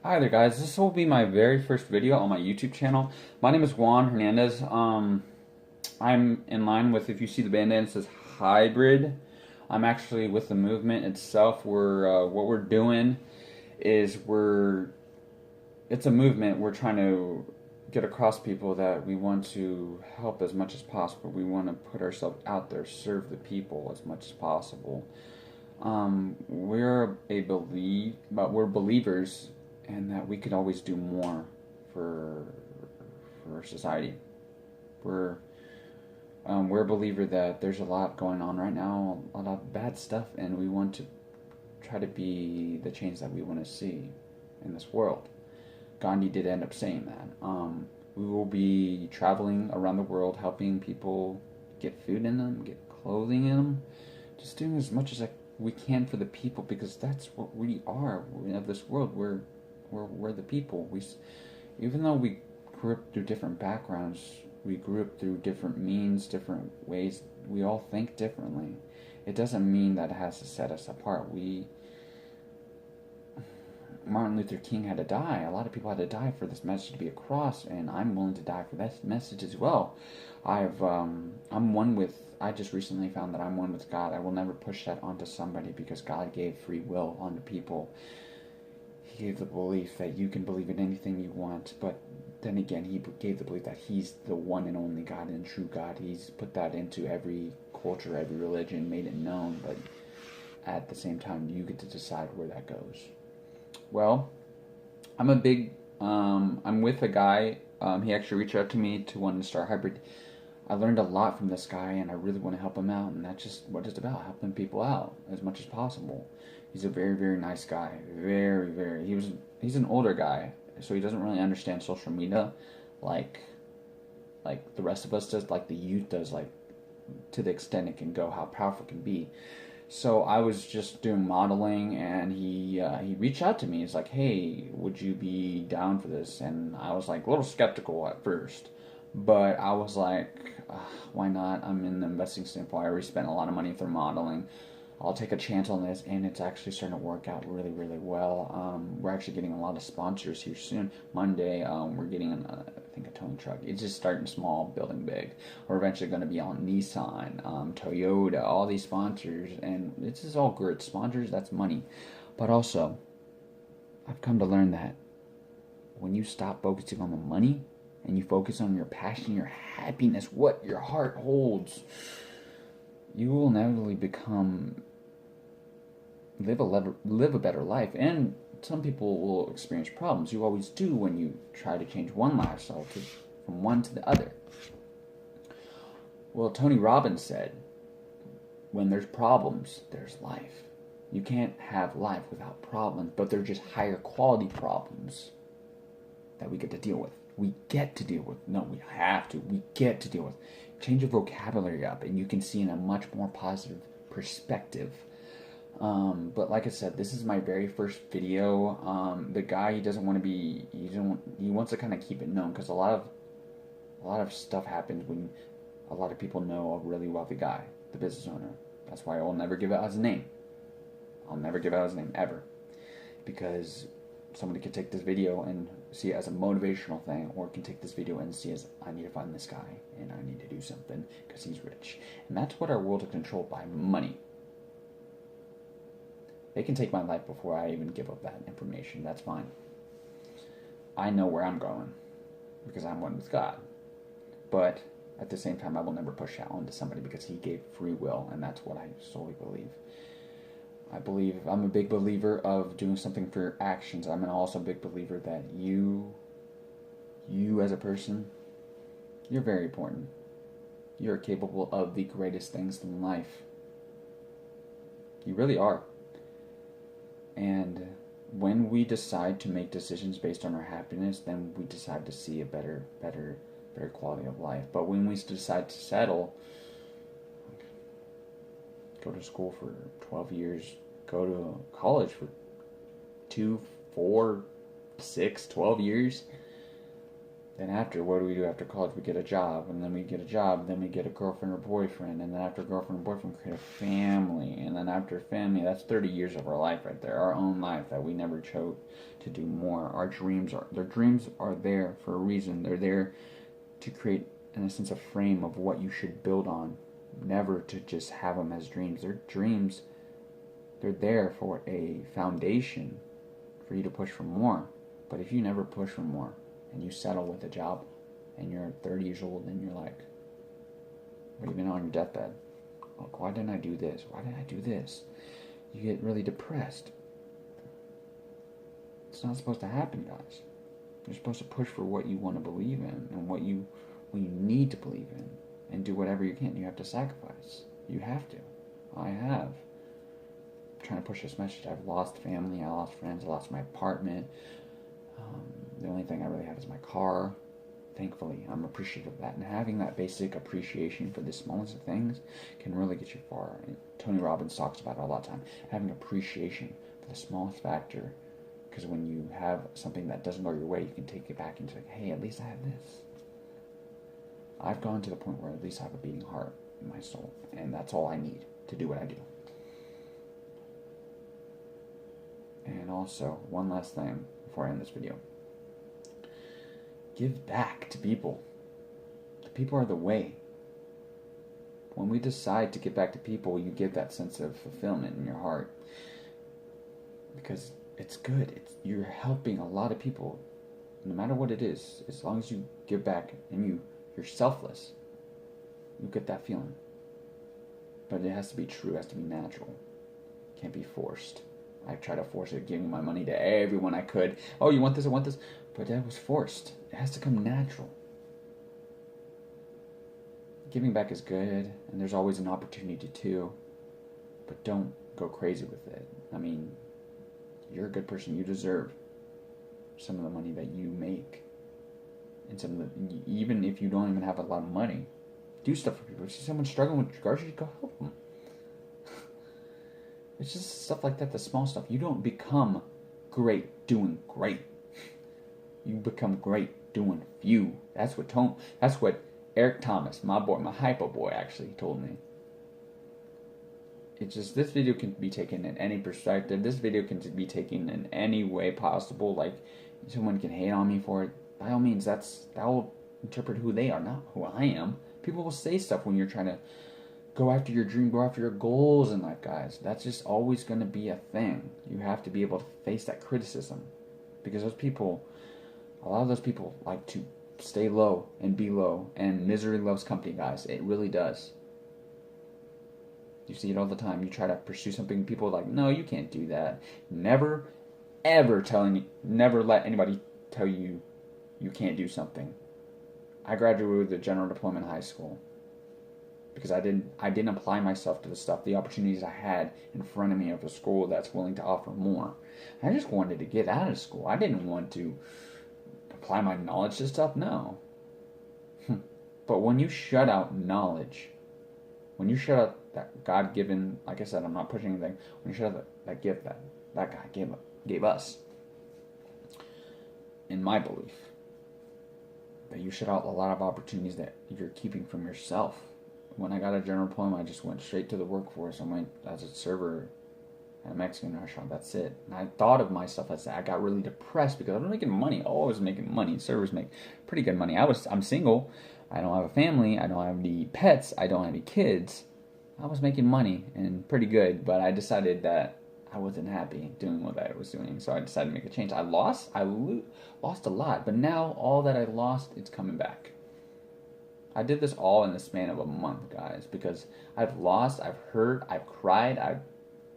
Hi there, guys. This will be my very first video on my YouTube channel. My name is Juan Hernandez. I'm in line with, if you see the bandana, it says hybrid. I'm actually with the movement itself. What we're doing is it's a movement. We're trying to get across people that we want to help as much as possible. We want to put ourselves out there, serve the people as much as possible. But we're believers, and that we could always do more for for society. We're we're a believer that there's a lot going on right now, a lot of bad stuff, and we want to try to be the change that we want to see in this world. Gandhi did end up saying that. We will be traveling around the world, helping people get food in them, get clothing in them, just doing as much as we can for the people, because that's what we are of this world. We're the people. Even though we grew up through different backgrounds, we grew up through different means, different ways. We all think differently. It doesn't mean that it has to set us apart. Martin Luther King had to die. A lot of people had to die for this message to be across, and I'm willing to die for that message as well. I'm one with. I just recently found that I'm one with God. I will never push that onto somebody, because God gave free will onto people. He gave the belief that you can believe in anything you want, but then again, He gave the belief that He's the one and only God and true God. He's put that into every culture, every religion, made it known, but at the same time, you get to decide where that goes. Well, I'm with a guy. He actually reached out to me to want to start hybrid. I learned a lot from this guy, and I really want to help him out, and that's just what it's about, helping people out as much as possible. He's a very, very nice guy. Very, very. He's an older guy, so he doesn't really understand social media like the rest of us does, like the youth does, like to the extent it can go, how powerful it can be. So I was just doing modeling, and he reached out to me. He's like, "Hey, would you be down for this?" And I was like a little skeptical at first, but I was like, "Why not? I'm in the investing standpoint. I already spent a lot of money for modeling. I'll take a chance on this," and it's actually starting to work out really, really well. We're actually getting a lot of sponsors here soon. Monday, we're getting, I think, a towing truck. It's just starting small, building big. We're eventually going to be on Nissan, Toyota, all these sponsors, and this is all good. Sponsors, that's money. But also, I've come to learn that when you stop focusing on the money and you focus on your passion, your happiness, what your heart holds, you will inevitably live a better life. And some people will experience problems. You always do when you try to change one lifestyle from one to the other. Well, Tony Robbins said, when there's problems, there's life. You can't have life without problems, but they're just higher quality problems that we get to deal with. We get to deal with. No, we have to. We get to deal with. Change your vocabulary up, and you can see in a much more positive perspective. But like I said, this is my very first video. The guy, he doesn't want to be. He wants to kind of keep it known, because a lot of stuff happens when a lot of people know a really wealthy guy, the business owner. That's why I will never give out his name. I'll never give out his name ever, because somebody could take this video and see it as a motivational thing, or can take this video and see it as, I need to find this guy and I need to do something because he's rich. And that's what our world is controlled by: money. They can take my life before I even give up that information. That's fine. I know where I'm going because I'm one with God. But at the same time, I will never push that onto somebody, because He gave free will, and that's what I solely believe. I'm a big believer of doing something for your actions. I'm also a big believer that you as a person, you're very important. You're capable of the greatest things in life. You really are. And when we decide to make decisions based on our happiness, then we decide to see a better quality of life. But when we decide to settle, go to school for 12 years, go to college for 2, 4, 6, 12 years, Then after, what do we do after college? We get a job, and then we get a job, then we get a girlfriend or boyfriend, and then after girlfriend or boyfriend, create a family, and then after family, that's 30 years of our life right there, our own life that we never chose to do more. Our dreams are there for a reason. They're there to create, in a sense, a frame of what you should build on, never to just have them as dreams. They're dreams. They're there for a foundation for you to push for more. But if you never push for more, and you settle with a job, and you're 30 years old, and you're like, or even on your deathbed, like, why didn't I do this? Why didn't I do this? You get really depressed. It's not supposed to happen, guys. You're supposed to push for what you want to believe in, and what you need to believe in, and do whatever you can. You have to sacrifice. You have to. I have. I'm trying to push this message. I've lost family, I lost friends, I lost my apartment. The only thing I really have is my car. Thankfully, I'm appreciative of that. And having that basic appreciation for the smallest of things can really get you far. And Tony Robbins talks about it all the time. Having appreciation for the smallest factor. Because when you have something that doesn't go your way, you can take it back into, like, hey, at least I have this. I've gone to the point where at least I have a beating heart in my soul. And that's all I need to do what I do. And also, one last thing before I end this video. Give back to people. The people are the way. When we decide to give back to people, you get that sense of fulfillment in your heart. Because it's good. You're helping a lot of people. No matter what it is, as long as you give back and you're selfless, you get that feeling. But it has to be true. It has to be natural. It can't be forced. I tried to force it, giving my money to everyone I could. Oh, you want this? I want this. But that was forced. It has to come natural. Giving back is good, and there's always an opportunity to. But don't go crazy with it. I mean, you're a good person. You deserve some of the money that you make. And some of the, even if you don't even have a lot of money, do stuff for people. If you see someone struggling with groceries, go help them. It's just stuff like that, the small stuff. You don't become great doing great. You become great doing few. That's what Eric Thomas, my boy, my hypo boy, actually told me. It's just, this video can be taken in any perspective. This video can be taken in any way possible. Like, someone can hate on me for it. By all means, that will interpret who they are, not who I am. People will say stuff when you're trying to go after your dream, go after your goals in life, guys. That's just always going to be a thing. You have to be able to face that criticism. Because those people, a lot of those people like to stay low and be low. And misery loves company, guys. It really does. You see it all the time. You try to pursue something, people are like, no, you can't do that. Never, ever let anybody tell you you can't do something. I graduated with a general diploma in high school. Because I didn't apply myself to the stuff, the opportunities I had in front of me of a school that's willing to offer more. I just wanted to get out of school. I didn't want to apply my knowledge to stuff, no. But when you shut out knowledge, when you shut out that God-given, like I said, I'm not pushing anything, when you shut out that gift that God gave us, in my belief, that you shut out a lot of opportunities that you're keeping from yourself. When I got a general diploma, I just went straight to the workforce. I went as a server at a Mexican restaurant. That's it. And I thought of myself as that. I got really depressed because I was making money. Oh, I was making money. Servers make pretty good money. I'm single. I don't have a family. I don't have any pets. I don't have any kids. I was making money and pretty good, but I decided that I wasn't happy doing what I was doing. So I decided to make a change. I lost a lot, but now all that I lost, it's coming back. I did this all in the span of a month, guys, because I've lost, I've hurt, I've cried, I've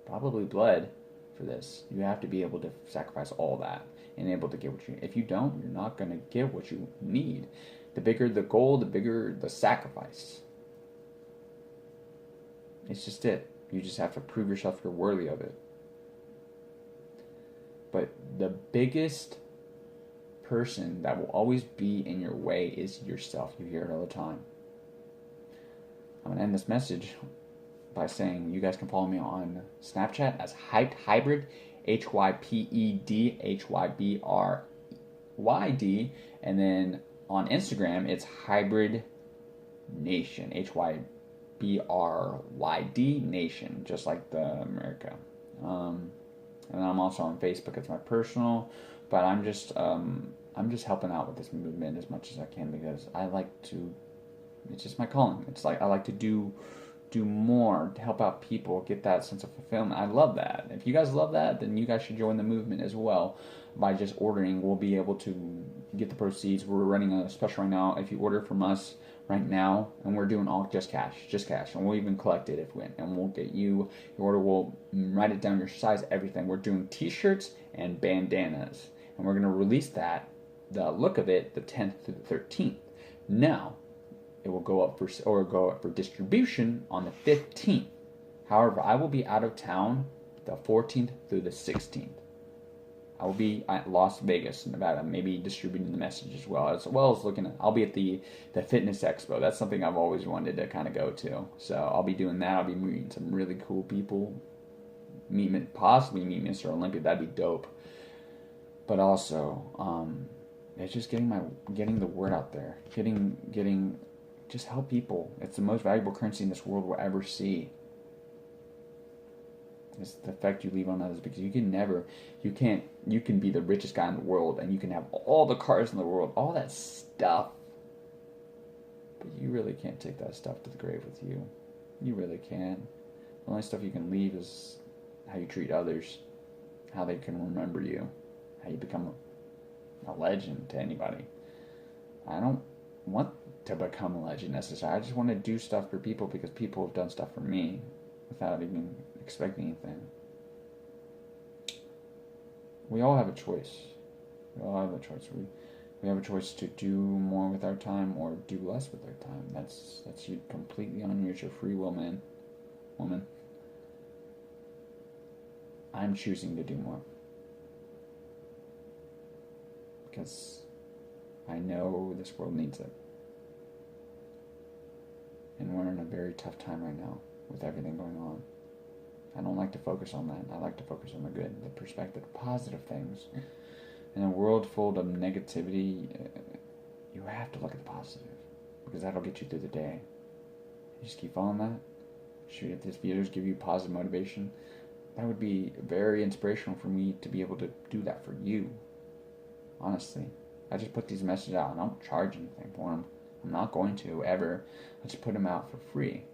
probably bled for this. You have to be able to sacrifice all that and able to get what you need. If you don't, you're not going to get what you need. The bigger the goal, the bigger the sacrifice. It's just it. You just have to prove yourself you're worthy of it. But the biggest person that will always be in your way is yourself. You hear it all the time. I'm going to end this message by saying you guys can follow me on Snapchat as Hyped Hybrid, HYPED HYBRYD, and then on Instagram, it's Hybrid Nation, HYBRYD Nation, just like the America. And I'm also on Facebook. It's my personal, but I'm just helping out with this movement as much as I can because I like to. It's just my calling. It's like I like to do more to help out people get that sense of fulfillment. I love that. If you guys love that, then you guys should join the movement as well. By just ordering, we'll be able to get the proceeds. We're running a special right now. If you order from us right now, and we're doing all just cash, and we'll even collect it and we'll get you your order. We'll write it down, your size, everything. We're doing T-shirts and bandanas, and we're gonna release the look of it, the 10th to the 13th. Now, it will go up for distribution on the 15th. However, I will be out of town the 14th through the 16th. I will be at Las Vegas, Nevada, maybe distributing the message as well as looking at. I'll be at the Fitness Expo. That's something I've always wanted to kind of go to. So I'll be doing that. I'll be meeting some really cool people. Possibly meet Mr. Olympia. That'd be dope. But also, it's just getting the word out there. Just help people. It's the most valuable currency in this world we'll ever see. It's the effect you leave on others, because you can be the richest guy in the world and you can have all the cars in the world, all that stuff, but you really can't take that stuff to the grave with you. You really can't. The only stuff you can leave is how you treat others, how they can remember you, how you become a legend to anybody. I don't want to become a legend necessarily. I just want to do stuff for people because people have done stuff for me without even expecting anything. We all have a choice. We have a choice to do more with our time or do less with our time. That's you completely on you. It's your free will, man, woman. I'm choosing to do more because I know this world needs it. And we're in a very tough time right now with everything going on. I don't like to focus on that. I like to focus on the good, the perspective, positive things. In a world full of negativity, you have to look at the positive because that'll get you through the day. You just keep following that. Shoot, if this videos give you positive motivation, that would be very inspirational for me to be able to do that for you. Honestly, I just put these messages out and I don't charge anything for them. I'm not going to ever. I just put them out for free.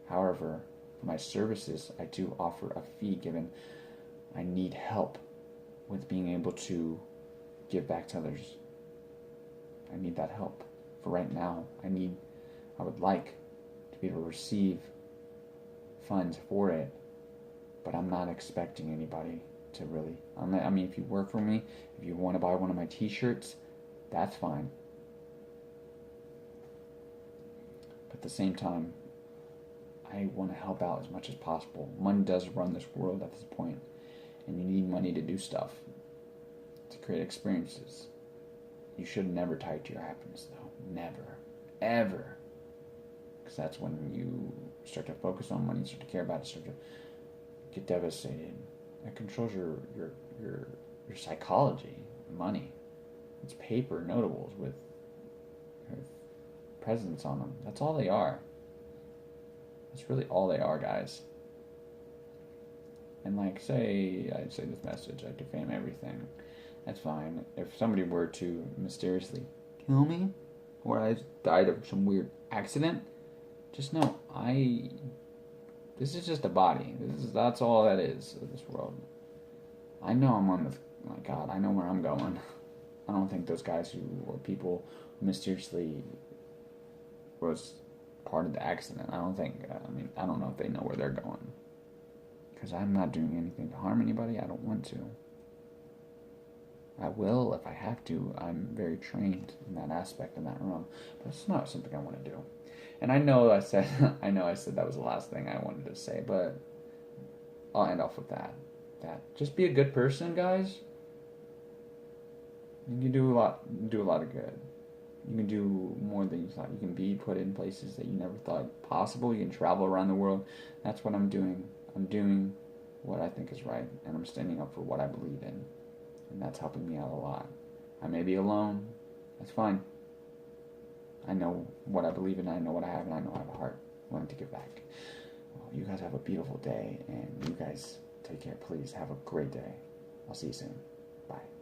However, for my services, I do offer a fee given I need help with being able to give back to others. I need that help for right now. I would like to be able to receive funds for it, but I'm not expecting anybody to really. I mean, if you work for me, if you want to buy one of my T-shirts, that's fine. But at the same time, I want to help out as much as possible. Money does run this world at this point, and you need money to do stuff, to create experiences. You should never tie it to your happiness, though. Never. Ever. Because that's when you start to focus on money, start to care about it, start to get devastated. It controls your psychology. Money. It's paper notables with presidents on them. That's all they are. That's really all they are, guys. And like, say this message, I defame everything. That's fine. If somebody were to mysteriously kill me, or I died of some weird accident, just know this is just a body. That's all that is of this world. I know I'm on my God, I know where I'm going. I don't think those guys or people who mysteriously was part of the accident. I don't know if they know where they're going. Because I'm not doing anything to harm anybody. I don't want to. I will if I have to. I'm very trained in that aspect, in that realm. But it's not something I want to do. And I know I said that was the last thing I wanted to say, but I'll end off with that. Just be a good person, guys. You can do a lot of good. You can do more than you thought. You can be put in places that you never thought possible. You can travel around the world. That's what I'm doing. I'm doing what I think is right, and I'm standing up for what I believe in. And that's helping me out a lot. I may be alone. That's fine. I know what I believe in, I know what I have, and I know I have a heart willing to give back. Well, you guys have a beautiful day, and you guys take care. Please have a great day. I'll see you soon. Bye.